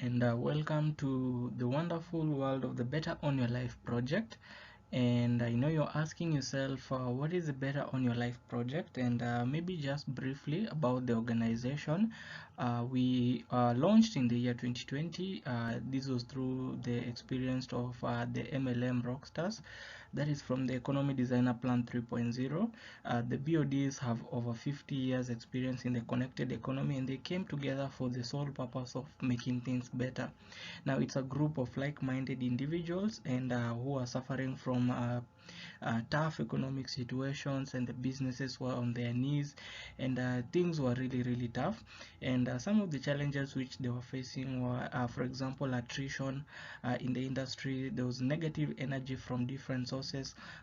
and welcome to the wonderful world of the Better on Your Life project. And I know you're asking yourself, what is the Better on Your Life project? And maybe just briefly about the organization. We launched in the year 2020. This was through the experience of the MLM Rockstars. That is from the Economy Designer Plan 3.0. The BODs have over 50 years experience in the connected economy, and they came together for the sole purpose of making things better. Now it's a group of like-minded individuals and who are suffering from tough economic situations, and the businesses were on their knees, and things were really tough. And some of the challenges which they were facing were, for example, attrition in the industry. There was negative energy from different sources,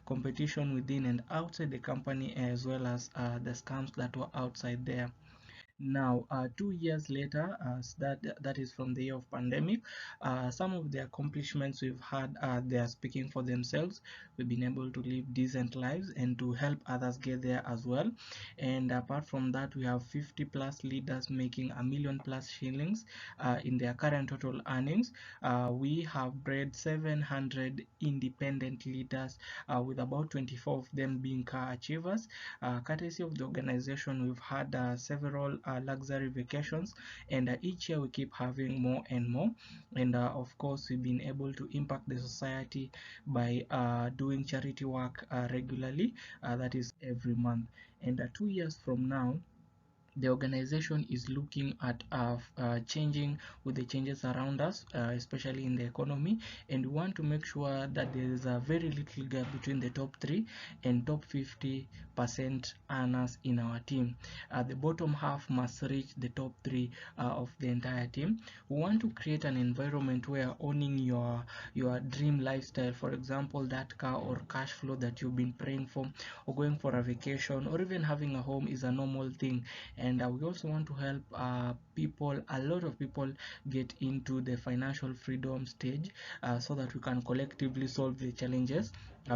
competition within and outside the company, as well as the scams that were outside there. Now, 2 years later, that is from the year of pandemic, some of the accomplishments we've had, they are speaking for themselves. We've been able to live decent lives and to help others get there as well. And apart from that, we have 50 plus leaders making a million plus shillings in their current total earnings. We have bred 700 independent leaders, with about 24 of them being car achievers. Courtesy of the organization, we've had several luxury vacations, and each year we keep having more and more. And of course, we've been able to impact the society by doing charity work regularly, that is every month. And 2 years from now, the organization is looking at changing with the changes around us, especially in the economy, and we want to make sure that there is a very little gap between the top 3 and top 50% earners in our team. The bottom half must reach the top 3 of the entire team. We want to create an environment where owning your dream lifestyle, for example, that car or cash flow that you've been praying for, or going for a vacation, or even having a home, is a normal thing. And we also want to help a lot of people get into the financial freedom stage, so that we can collectively solve the challenges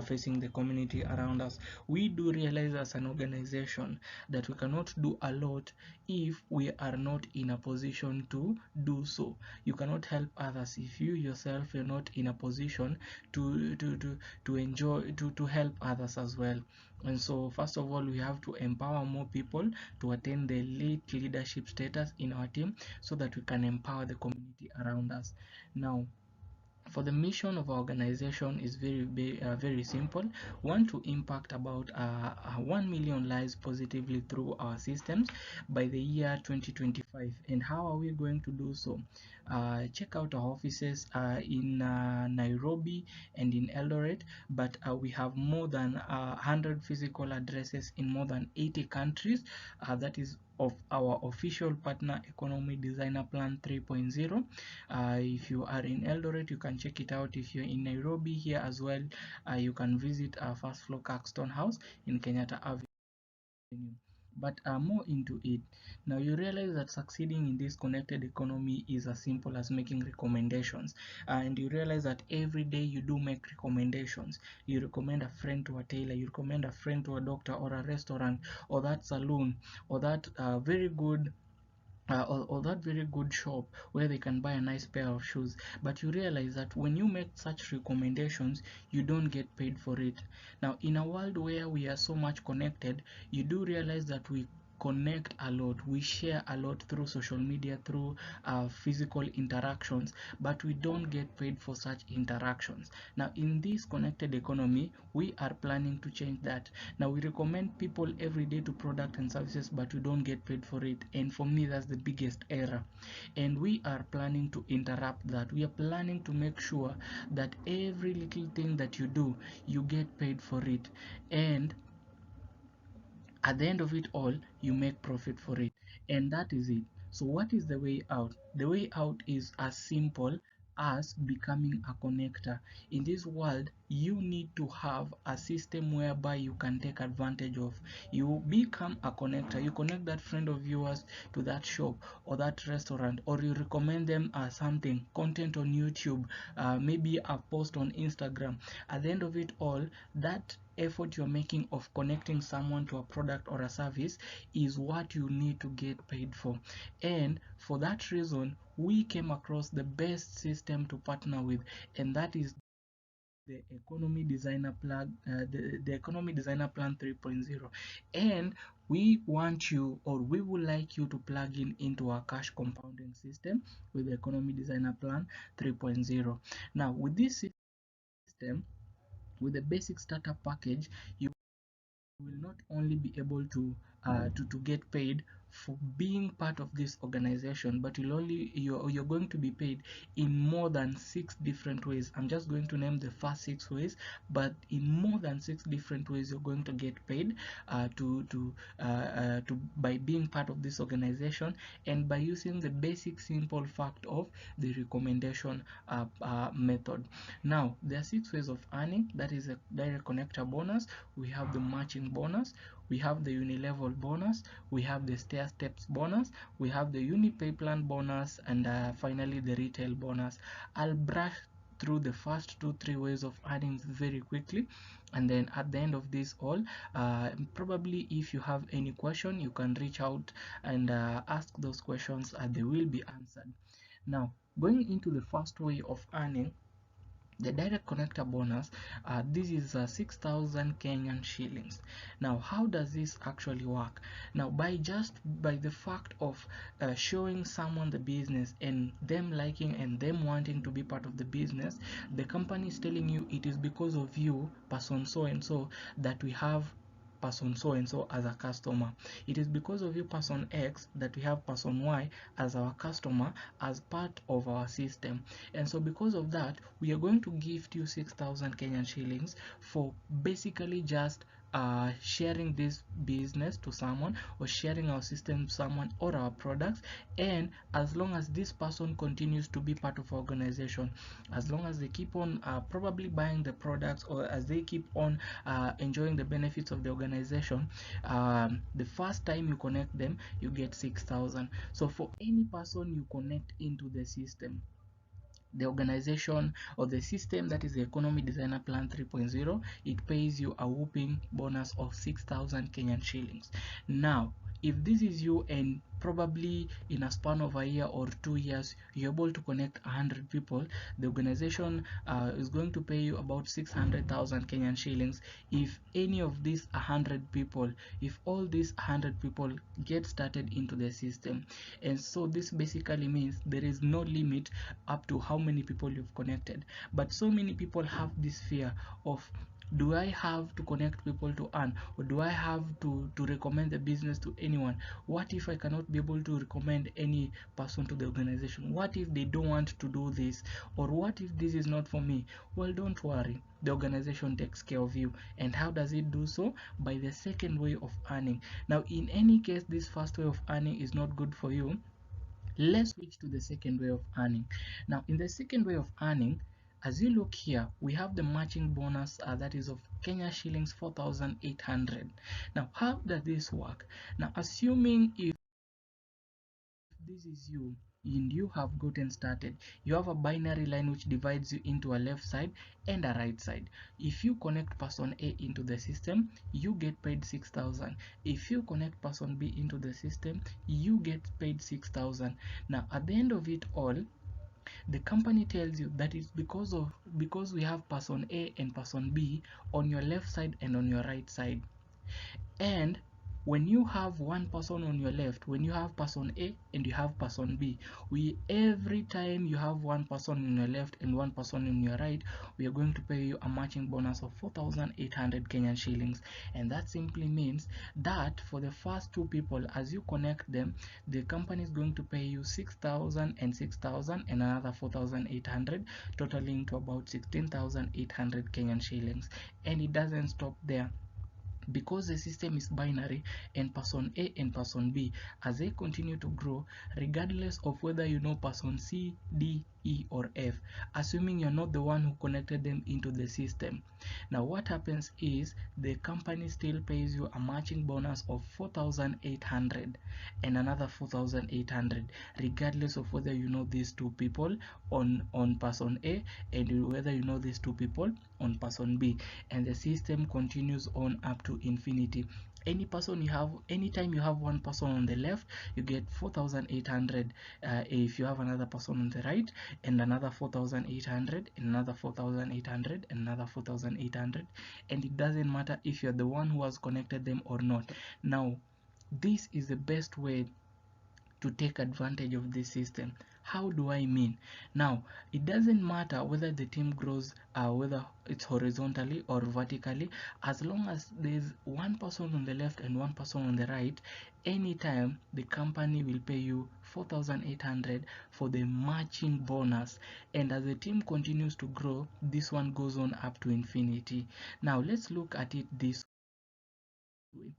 facing the community around us. We do realize as an organization that we cannot do a lot if we are not in a position to do so. You cannot help others if you yourself are not in a position to enjoy, to help others as well. And so first of all, we have to empower more people to attain the elite leadership status in our team, so that we can empower the community around us. Now, for the mission of our organization is very simple. We want to impact about 1 million lives positively through our systems by the year 2025. And how are we going to do so? Check out our offices in Nairobi and in Eldoret, but we have more than 100 physical addresses in more than 80 countries. That is of our official partner Economy Designer Plan 3.0. If you are in Eldoret, you can check it out. If you're in Nairobi here as well, you can visit our first floor Caxton House in Kenyatta Avenue. But more into it. Now you realize that succeeding in this connected economy is as simple as making recommendations. And you realize that every day you do make recommendations. You recommend a friend to a tailor, you recommend a friend to a doctor or a restaurant, or that salon, or that or that very good shop where they can buy a nice pair of shoes. But you realize that when you make such recommendations, you don't get paid for it. Now, in a world where we are so much connected, you do realize that we connect a lot, we share a lot through social media, through physical interactions, but we don't get paid for such interactions. Now, in this connected economy, we are planning to change that. Now, we recommend people every day to product and services, but we don't get paid for it. And for me, that's the biggest error. And we are planning to interrupt that. We are planning to make sure that every little thing that you do, you get paid for it. And at the end of it all, you make profit for it. And that is it. So what is the way out? The way out is as simple as becoming a connector. In this world, you need to have a system whereby you can take advantage of. You become a connector. You connect that friend of yours to that shop or that restaurant, or you recommend them something, content on YouTube, maybe a post on Instagram. At the end of it all, that effort you're making of connecting someone to a product or a service is what you need to get paid for. And for that reason, we came across the best system to partner with, and that is the economy designer plan, the economy designer plan 3.0. And we want you, or we would like you to plug in into our cash compounding system with the economy designer plan 3.0. Now with this system, with the basic starter package, you will not only be able to get paid for being part of this organization, but you're going to be paid in more than 6 different ways. I'm just going to name the first 6 ways, but in more than 6 different ways you're going to get paid to by being part of this organization, and by using the basic simple fact of the recommendation method. Now there are 6 ways of earning. That is a direct connector bonus, we have the matching bonus, we have the unilevel bonus, we have the stair steps bonus, we have the unipay plan bonus, and finally the retail bonus. I'll brush through the first 2-3 ways of earning very quickly, and then at the end of this all, probably if you have any question, you can reach out and ask those questions, and they will be answered. Now going into the first way of earning, the direct connector bonus, this is 6,000 Kenyan shillings. Now how does this actually work? Now by the fact of showing someone the business and them liking and them wanting to be part of the business, the company is telling you it is because of you, person so and so, that we have person so and so as a customer. It is because of you, person X, that we have person Y as our customer, as part of our system. And so because of that, we are going to gift you 6,000 Kenyan shillings for basically just sharing this business to someone, or sharing our system to someone, or our products. And as long as this person continues to be part of our organization, as long as they keep on probably buying the products, or as they keep on enjoying the benefits of the organization, the first time you connect them, you get 6,000. So for any person you connect into the system, the organization or the system, that is the economy designer plan 3.0, it pays you a whooping bonus of 6,000 Kenyan shillings. Now if this is you, and probably in a span of a year or 2 years you're able to connect 100 people, the organization is going to pay you about 600,000 Kenyan shillings if any of these 100 people, if all these 100 people get started into the system. And so this basically means there is no limit up to how many people you've connected. But so many people have this fear of, do I have to connect people to earn, or do I have to recommend the business to anyone? What if I cannot be able to recommend any person to the organization? What if they don't want to do this? Or what if this is not for me? Well, don't worry, the organization takes care of you. And how does it do so? By the second way of earning. Now in any case, this first way of earning is not good for you. Let's switch to the second way of earning. Now in the second way of earning, as you look here, we have the matching bonus, that is of Kenya shillings 4,800. Now how does this work? Now assuming if this is you and you have gotten started, you have a binary line which divides you into a left side and a right side. If you connect person A into the system, you get paid 6,000. If you connect person B into the system, you get paid 6,000. Now at the end of it all, the company tells you that it's because we have person A and person B on your left side and on your right side. And when you have one person on your left, when you have person A and you have person B, every time you have one person on your left and one person on your right, we are going to pay you a matching bonus of 4,800 Kenyan shillings. And that simply means that for the first two people, as you connect them, the company is going to pay you 6,000 and 6,000 and another 4,800, totaling to about 16,800 Kenyan shillings. And it doesn't stop there, because the system is binary, and person A and person B, as they continue to grow, regardless of whether you know person C, D, E, or F, assuming you're not the one who connected them into the system. Now what happens is the company still pays you a matching bonus of 4,800 and another 4,800, regardless of whether you know these two people on person A and whether you know these two people on person B, and the system continues on up to infinity. Anytime you have one person on the left, you get 4,800. If you have another person on the right, and another 4,800, and another 4,800, and another 4,800, and it doesn't matter if you're the one who has connected them or not. Now this is the best way to take advantage of this system. How do I mean? Now it doesn't matter whether the team grows, whether it's horizontally or vertically, as long as there's one person on the left and one person on the right. Anytime the company will pay you 4,800 for the matching bonus, and as the team continues to grow, this one goes on up to infinity. Now let's look at it this way.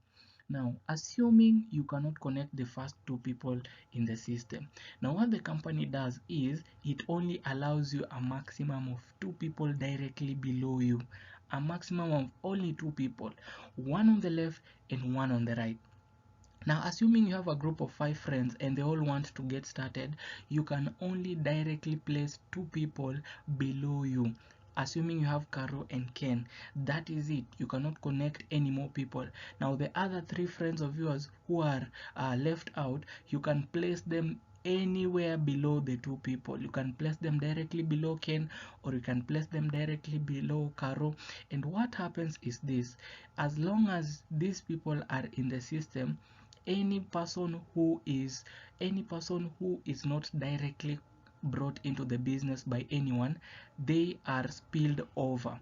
Now, assuming you cannot connect the first two people in the system, now what the company does is it only allows you a maximum of two people directly below you, a maximum of only two people, one on the left and one on the right. Now, assuming you have a group of 5 friends and they all want to get started, you can only directly place two people below you. Assuming you have Caro and Ken, that is it. You cannot connect any more people. Now, the other 3 friends of yours who are left out, you can place them anywhere below the two people. You can place them directly below Ken, or you can place them directly below Caro. And what happens is this: as long as these people are in the system, any person who is not directly brought into the business by anyone, they are spilled over.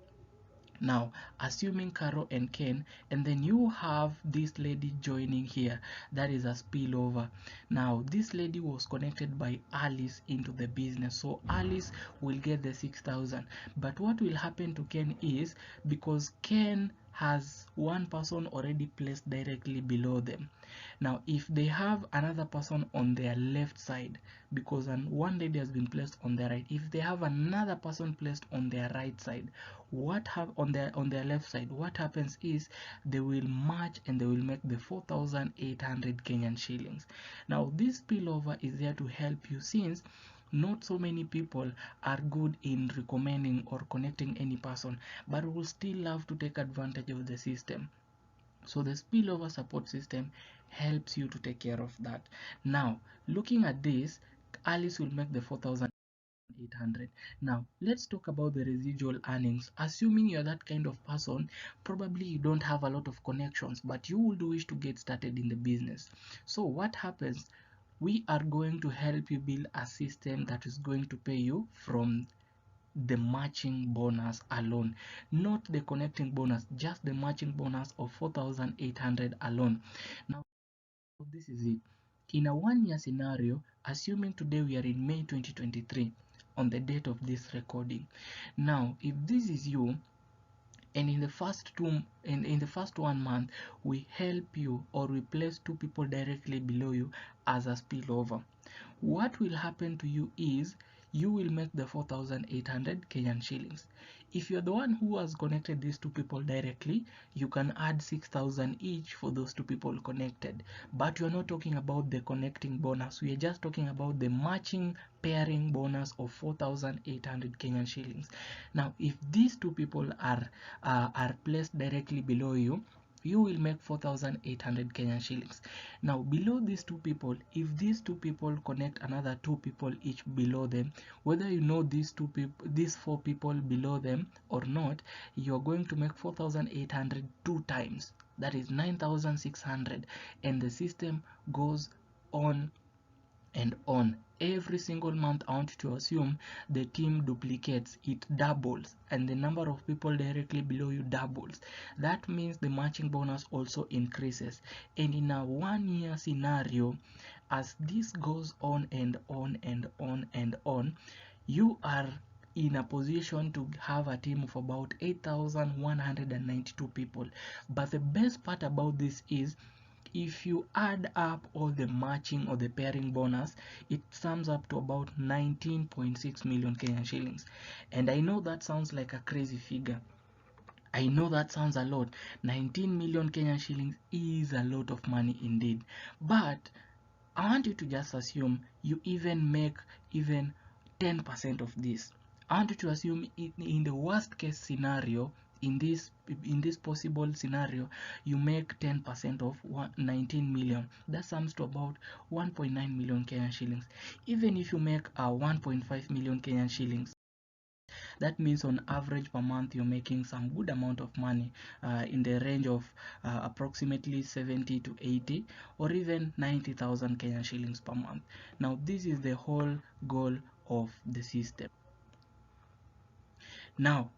Now, assuming Caro and Ken, and then you have this lady joining here, that is a spillover. Now, this lady was connected by Alice into the business, so Alice will get the 6,000. But what will happen to Ken is, because Ken has one person already placed directly below them. Now, if they have another person on their left side, because one lady has been placed on their right, if they have another person placed on their right side, what have on their left side, what happens is they will match and they will make the 4,800 Kenyan shillings. Now this spillover is there to help you, since not so many people are good in recommending or connecting any person, but will still love to take advantage of the system. So the spillover support system helps you to take care of that. Now looking at this, Alice will make the 4,800. Now let's talk about the residual earnings. Assuming you're that kind of person, probably you don't have a lot of connections, but you would wish to get started in the business. So what happens? We are going to help you build a system that is going to pay you from the matching bonus alone, not the connecting bonus, just the matching bonus of 4,800 alone. Now this is it. In a 1 year scenario, assuming today we are in May 2023 on the date of this recording. Now if this is you, and in the first 1 month we help you, or we place two people directly below you as a spillover, what will happen to you is you will make the 4,800 Kenyan shillings. If you're the one who has connected these two people directly, you can add 6,000 each for those two people connected. But we're not talking about the connecting bonus. We are just talking about the matching pairing bonus of 4,800 Kenyan shillings. Now, if these two people are placed directly below you, you will make 4,800 Kenyan shillings. Now below these two people, if these two people connect another two people each below them, whether you know these four people below them or not, you're going to make 4,800 two times. That is 9,600, and the system goes on and on. Every single month, I want to assume the team duplicates, it doubles, and the number of people directly below you doubles. That means the matching bonus also increases. And in a 1 year scenario, as this goes on and on and on and on, you are in a position to have a team of about 8,192 people. But the best part about this is, if you add up all the matching or the pairing bonus, it sums up to about 19.6 million Kenyan shillings. And I know that sounds like a crazy figure. I know that sounds a lot. 19 million Kenyan shillings is a lot of money indeed. But I want you to just assume you even make even 10% of this. I want you to assume in the worst case scenario, in this possible scenario, you make 10% of 19 million. That sums to about 1.9 million Kenyan shillings. Even if you make 1.5 million Kenyan shillings, that means on average per month you're making some good amount of money, in the range of approximately 70 to 80 or even 90,000 Kenyan shillings per month. Now this is the whole goal of the system. Now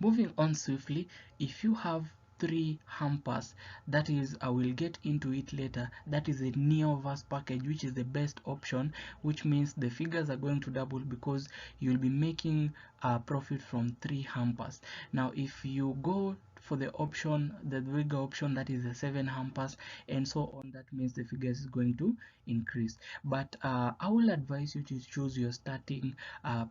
moving on swiftly, if you have three hampers, that is, I will get into it later, that is a Neoverse package, which is the best option, which means the figures are going to double because you'll be making a profit from three hampers. Now if you go for the option, the bigger option, that is the 7 hampers and so on, that means the figures is going to increase. But I will advise you to choose your starting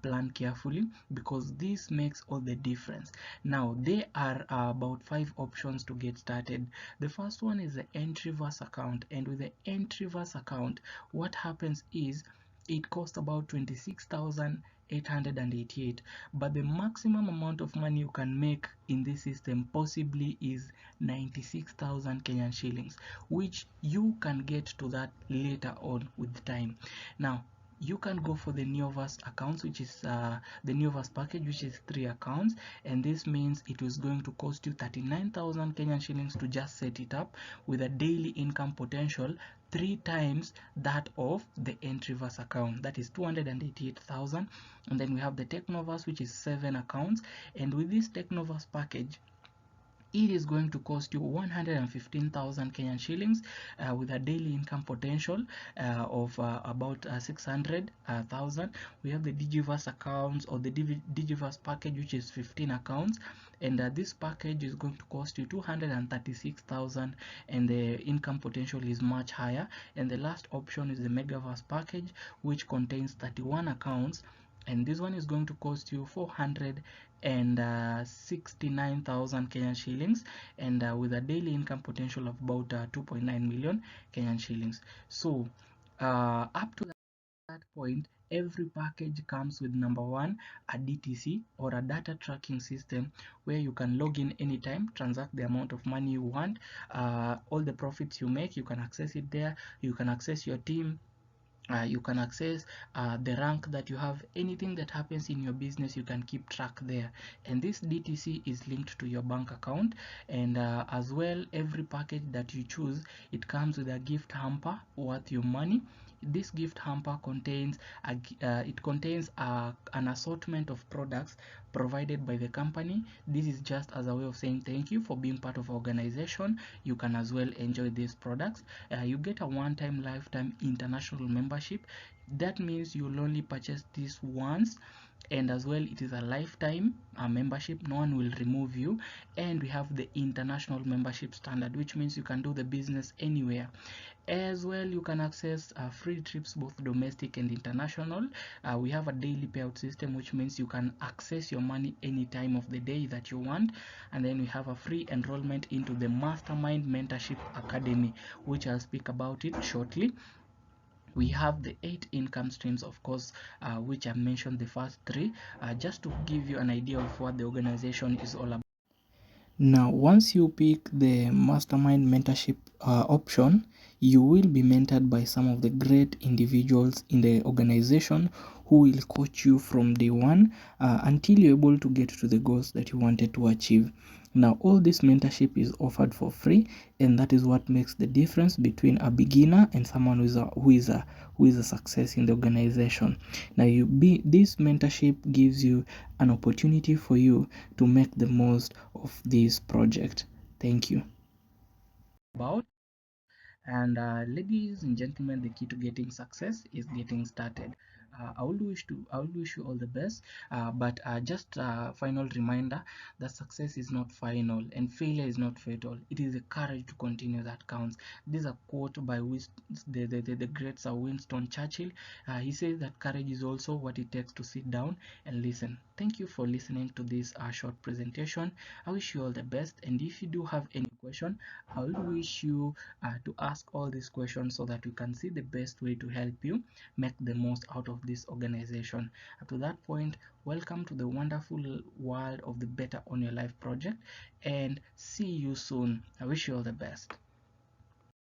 plan carefully, because this makes all the difference. Now there are about 5 options to get started. The first one is the Entryverse account, and with the Entryverse account, what happens is it costs about 26,888, but the maximum amount of money you can make in this system possibly is 96,000 Kenyan shillings, which you can get to that later on with time. Now you can go for the Neoverse accounts, which is the Neoverse package, which is 3 accounts, and this means it was going to cost you 39,000 Kenyan shillings to just set it up, with a daily income potential 3 times that of the Entryverse account, that is 288,000. And then we have the Technoverse, which is 7 accounts, and with this Technoverse package, it is going to cost you 115,000 Kenyan shillings, with a daily income potential of about 600,000. We have the Digiverse accounts, or the Digiverse package, which is 15 accounts, and this package is going to cost you 236,000, and the income potential is much higher. And the last option is the Megaverse package, which contains 31 accounts, and this one is going to cost you 469,000 Kenyan shillings, and with a daily income potential of about 2.9 million Kenyan shillings. So up to that point, every package comes with number one, a DTC, or a data tracking system, where you can log in anytime, transact the amount of money you want, all the profits you make, you can access it there. You can access your team, you can access the rank that you have. Anything that happens in your business, you can keep track there, and this DTC is linked to your bank account. And as well, every package that you choose, it comes with a gift hamper worth your money. This gift hamper contains an assortment of products provided by the company. This is just as a way of saying thank you for being part of our organization. You can as well enjoy these products. You get a one-time lifetime international membership. That means you'll only purchase this once, and as well it is a lifetime membership. No one will remove you. And we have the international membership standard, which means you can do the business anywhere. As well, you can access free trips, both domestic and international. We have a daily payout system, which means you can access your money any time of the day that you want. And then we have a free enrollment into the Mastermind Mentorship Academy, which I'll speak about it shortly. We have the 8 income streams, of course, which I mentioned the first 3, just to give you an idea of what the organization is all about. Now, once you pick the Mastermind Mentorship option, you will be mentored by some of the great individuals in the organization who will coach you from day one until you're able to get to the goals that you wanted to achieve. Now, all this mentorship is offered for free, and that is what makes the difference between a beginner and someone who is a success in the organization. Now, this mentorship gives you an opportunity for you to make the most of this project. Thank you. And ladies and gentlemen, the key to getting success is getting started. I will wish you all the best. But just a final reminder that success is not final and failure is not fatal. It is the courage to continue that counts. This is a quote by the great Sir Winston Churchill. He says that courage is also what it takes to sit down and listen. Thank you for listening to this short presentation. I wish you all the best, and if you do have any question, I will wish you to ask all these questions so that we can see the best way to help you make the most out of this organization. Up to that point, welcome to the wonderful world of the Better on Your Life project, and see you soon. I wish you all the best.